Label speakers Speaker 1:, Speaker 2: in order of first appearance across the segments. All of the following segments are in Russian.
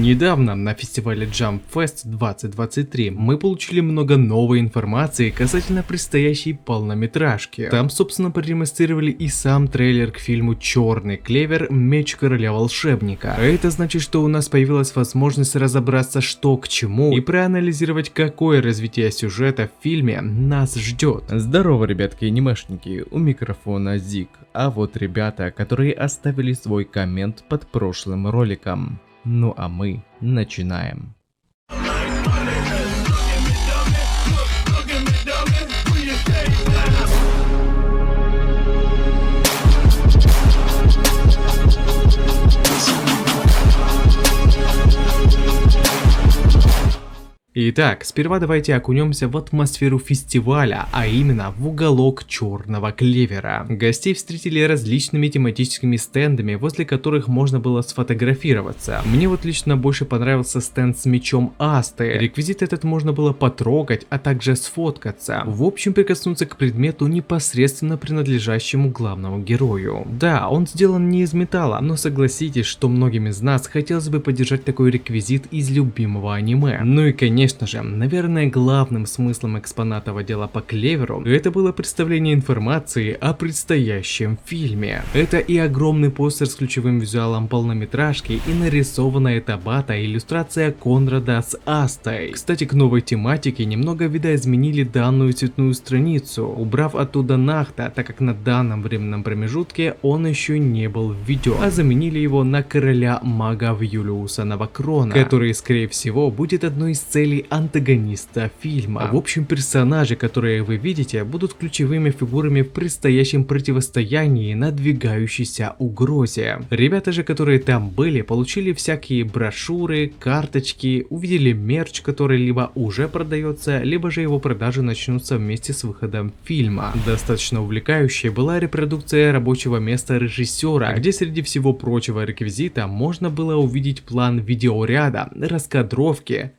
Speaker 1: Недавно на фестивале Jump Fest 2023 мы получили много новой информации касательно предстоящей полнометражки. Там, собственно, продемонстрировали и сам трейлер к фильму «Черный клевер. Меч короля волшебника». А это значит, что у нас появилась возможность разобраться, что к чему, и проанализировать, какое развитие сюжета в фильме нас ждет. Здорово, ребятки анимешники, у микрофона Зик. А вот ребята, которые оставили свой коммент под прошлым роликом. Ну а мы начинаем. Итак, сперва давайте окунемся в атмосферу фестиваля, а именно в уголок Черного клевера. Гостей встретили различными тематическими стендами, возле которых можно было сфотографироваться. Мне вот лично больше понравился стенд с мечом Асты. Реквизит этот можно было потрогать, а также сфоткаться. В общем, прикоснуться к предмету, непосредственно принадлежащему главному герою. Да, он сделан не из металла, но согласитесь, что многим из нас хотелось бы поддержать такой реквизит из любимого аниме. Ну и конечно же, наверное, главным смыслом экспонатного дела по клеверу это было представление информации о предстоящем фильме. Это и огромный постер с ключевым визуалом полнометражки, и нарисованная табата иллюстрация Конрада с Астой. Кстати, к новой тематике немного видоизменили данную цветную страницу, убрав оттуда Нахта, так как на данном временном промежутке он еще не был введен, а заменили его на короля магов Юлиуса Новокрона, который, скорее всего, будет одной из целей антагониста фильма. В общем, персонажи, которые вы видите, будут ключевыми фигурами в предстоящем противостоянии надвигающейся угрозе. Ребята же, которые там были, получили всякие брошюры, карточки, увидели мерч, который либо уже продается, либо же его продажи начнутся вместе с выходом фильма. Достаточно увлекающей была репродукция рабочего места режиссера, где среди всего прочего реквизита можно было увидеть план видеоряда, раскадровки,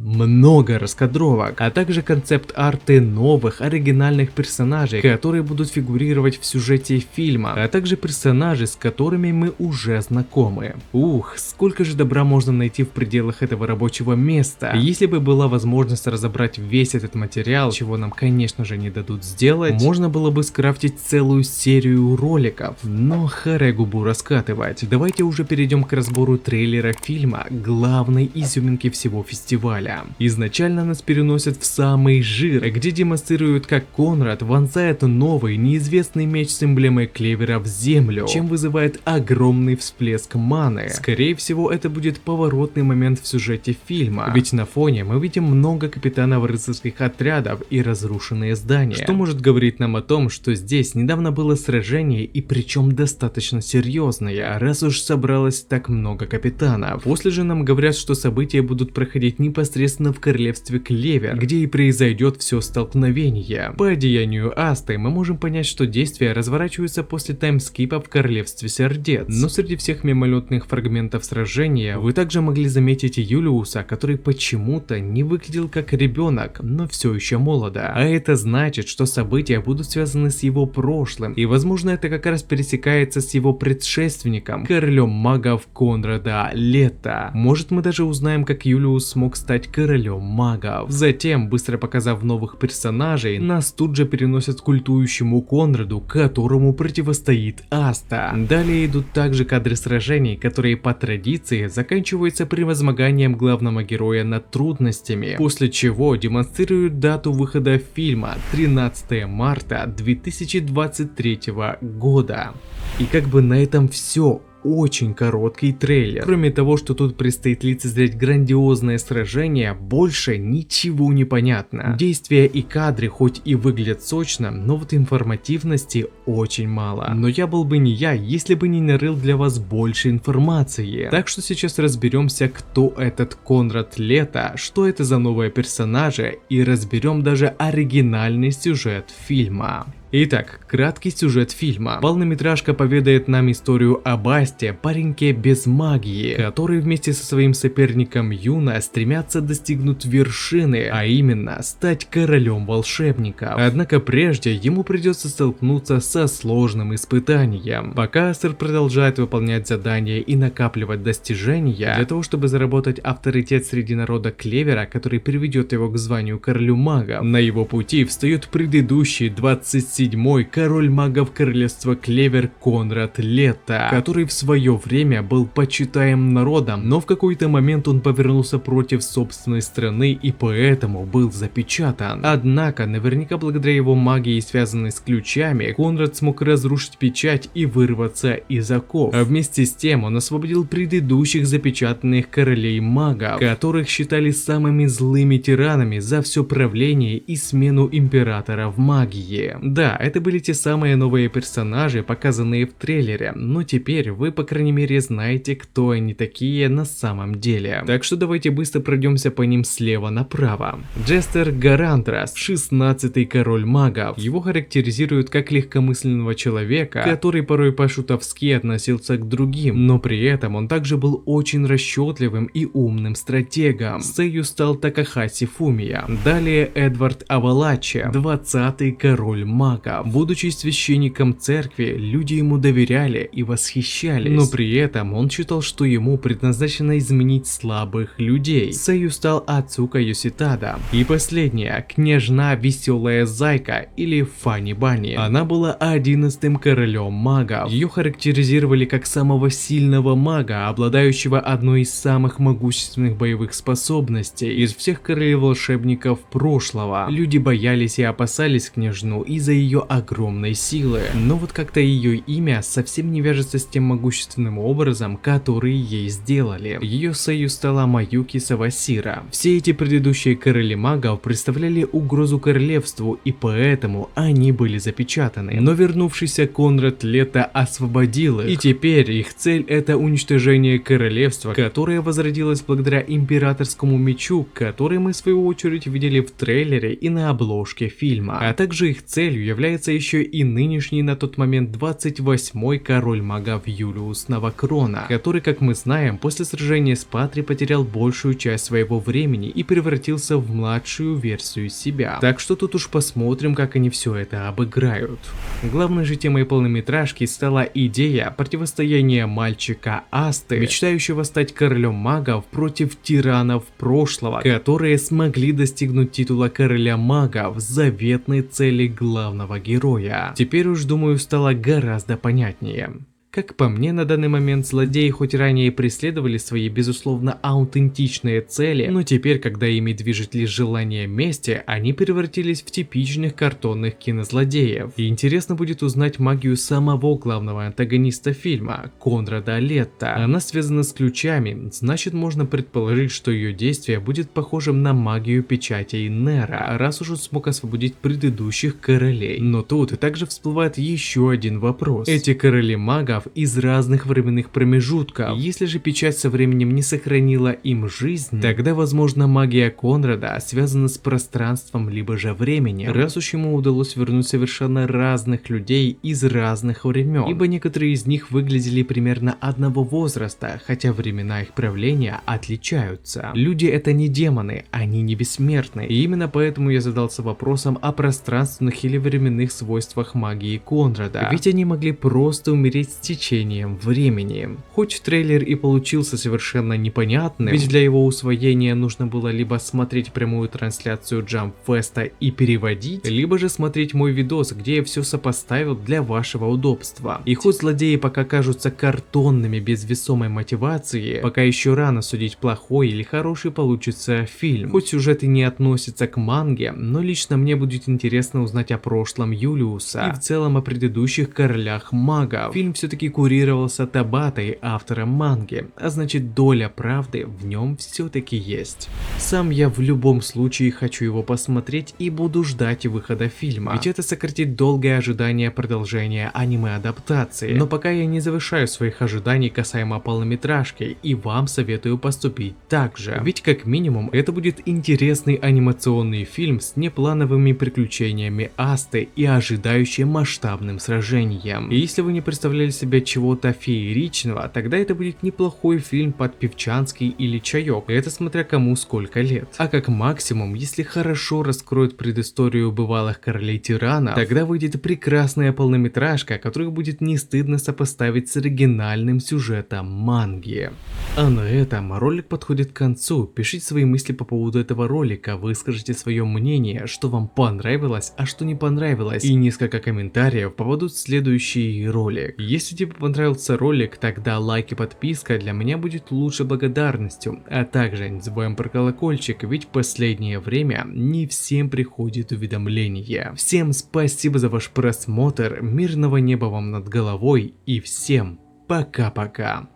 Speaker 1: много раскадровок, а также концепт-арты новых оригинальных персонажей, которые будут фигурировать в сюжете фильма, а также персонажи, с которыми мы уже знакомы. Ух, сколько же добра можно найти в пределах этого рабочего места. Если бы была возможность разобрать весь этот материал, чего нам, конечно же, не дадут сделать, можно было бы скрафтить целую серию роликов, но харе губу раскатывать. Давайте уже перейдем к разбору трейлера фильма, главной изюминки всего фестиваля. Изначально нас переносят в самый жир, где демонстрируют, как Конрад вонзает новый неизвестный меч с эмблемой клевера в землю, чем вызывает огромный всплеск маны. Скорее всего, это будет поворотный момент в сюжете фильма, ведь на фоне мы видим много капитанов рыцарских отрядов и разрушенные здания, что может говорить нам о том, что здесь недавно было сражение, и причем достаточно серьезное, раз уж собралось так много капитанов. После же нам говорят, что события будут проходить непосредственно в королевстве Клевер, где и произойдет все столкновение. По одеянию Асты мы можем понять, что действия разворачиваются после таймскипа в королевстве Сердец. Но среди всех мимолетных фрагментов сражения вы также могли заметить Юлиуса, который почему-то не выглядел как ребенок, но все еще молодо. А это значит, что события будут связаны с его прошлым, и возможно это как раз пересекается с его предшественником, королем магов Конрада Лето. Может, мы даже узнаем, как Юлиус смог стать королем магов. Затем, быстро показав новых персонажей, нас тут же переносят к культующему Конраду, которому противостоит Аста. Далее идут также кадры сражений, которые по традиции заканчиваются превозмоганием главного героя над трудностями, после чего демонстрируют дату выхода фильма 13 марта 2023 года. И как бы на этом все. Очень короткий трейлер. Кроме того, что тут предстоит лицезреть грандиозное сражение, больше ничего не понятно. Действия и кадры хоть и выглядят сочно, но вот информативности очень мало. Но я был бы не я, если бы не нарыл для вас больше информации. Так что сейчас разберемся, кто этот Конрад Лето, что это за новые персонажи, и разберем даже оригинальный сюжет фильма. Итак, краткий сюжет фильма. Полнометражка поведает нам историю об Асте, пареньке без магии, который вместе со своим соперником Юна стремятся достигнуть вершины, а именно стать королем волшебников. Однако прежде ему придется столкнуться со сложным испытанием. Пока Астер продолжает выполнять задания и накапливать достижения для того, чтобы заработать авторитет среди народа Клевера, который приведет его к званию королю магов, на его пути встает предыдущий 27-й король магов королевства Клевер Конрад Лето, который в свое время был почитаем народом, но в какой-то момент он повернулся против собственной страны и поэтому был запечатан. Однако, наверняка благодаря его магии, связанной с ключами, Конрад смог разрушить печать и вырваться из оков. А вместе с тем он освободил предыдущих запечатанных королей магов, которых считали самыми злыми тиранами за все правление и смену императора в магии. Да, это были те самые новые персонажи, показанные в трейлере, но теперь вы, по крайней мере, знаете, кто они такие на самом деле. Так что давайте быстро пройдемся по ним слева направо. Джестер Гарантрас, 16-й король магов. Его характеризуют как легкомысленного человека, который порой по-шутовски относился к другим, но при этом он также был очень расчетливым и умным стратегом. Сэю стал Такахаси Фумия. Далее Эдвард Авалачи, 20-й король магов. Будучи священником церкви, люди ему доверяли и восхищались, но при этом он считал, что ему предназначено изменить слабых людей. Сэю стал Ацука Йоситада. И последняя, княжна Веселая Зайка или Фанни Банни. Она была 11-м королем магов. Ее характеризировали как самого сильного мага, обладающего одной из самых могущественных боевых способностей из всех королей волшебников прошлого. Люди боялись и опасались княжну из-за ее огромной силы, но вот как-то ее имя совсем не вяжется с тем могущественным образом, который ей сделали. Ее Сэю стала Маюки Савасира. Все эти предыдущие короли магов представляли угрозу королевству, и поэтому они были запечатаны. Но вернувшийся Конрад Лето освободил их, и теперь их цель — это уничтожение королевства, которое возродилось благодаря императорскому мечу, который мы в свою очередь видели в трейлере и на обложке фильма. А также их целью является еще и нынешний на тот момент 28-й король магов Юлиус Новокрона, который, как мы знаем, после сражения с Патри потерял большую часть своего времени и превратился в младшую версию себя. Так что тут уж посмотрим, как они все это обыграют. Главной же темой полнометражки стала идея противостояния мальчика Асты, мечтающего стать королем магов, против тиранов прошлого, которые смогли достигнуть титула короля магов, заветной цели главного героя. Теперь уж, думаю, стало гораздо понятнее. Как по мне, на данный момент злодеи хоть ранее преследовали свои безусловно аутентичные цели, но теперь, когда ими движет лишь желание мести, они превратились в типичных картонных кинозлодеев. И интересно будет узнать магию самого главного антагониста фильма, Конрада Лето. Она связана с ключами, значит можно предположить, что ее действие будет похожим на магию печати Нера, раз уж он смог освободить предыдущих королей. Но тут также всплывает еще один вопрос. Эти короли магов из разных временных промежутков. Если же печать со временем не сохранила им жизнь, тогда возможно магия Конрада связана с пространством либо же временем, раз уж ему удалось вернуть совершенно разных людей из разных времен, ибо некоторые из них выглядели примерно одного возраста, хотя времена их правления отличаются. Люди — это не демоны, они не бессмертны, и именно поэтому я задался вопросом о пространственных или временных свойствах магии Конрада, ведь они могли просто умереть с течением времени. Хоть трейлер и получился совершенно непонятным, ведь для его усвоения нужно было либо смотреть прямую трансляцию Jump Fest и переводить, либо же смотреть мой видос, где я все сопоставил для вашего удобства. И хоть злодеи пока кажутся картонными без весомой мотивации, пока еще рано судить, плохой или хороший получится фильм. Хоть сюжет и не относится к манге, но лично мне будет интересно узнать о прошлом Юлиуса и в целом о предыдущих королях магов. Фильм все-таки все-таки курировался Табатой, автором манги, а значит доля правды в нем все-таки есть. Сам я в любом случае хочу его посмотреть и буду ждать выхода фильма, ведь это сократит долгое ожидание продолжения аниме-адаптации. Но пока я не завышаю своих ожиданий касаемо полнометражки, и вам советую поступить так же, ведь как минимум это будет интересный анимационный фильм с неплановыми приключениями Асты и ожидающим масштабным сражением. И если вы не представляли себе чего-то фееричного, тогда это будет неплохой фильм под певчанский или чаек, это смотря кому сколько лет. А как максимум, если хорошо раскроют предысторию бывалых королей тиранов, тогда выйдет прекрасная полнометражка, которую будет не стыдно сопоставить с оригинальным сюжетом манги. А на этом ролик подходит к концу. Пишите свои мысли по поводу этого ролика, выскажите свое мнение, что вам понравилось, а что не понравилось, и несколько комментариев попадут в следующий ролик. Если тебе понравился ролик, тогда лайк и подписка для меня будет лучшей благодарностью, а также не забываем про колокольчик, ведь в последнее время не всем приходит уведомление. Всем спасибо за ваш просмотр, мирного неба вам над головой и всем пока-пока.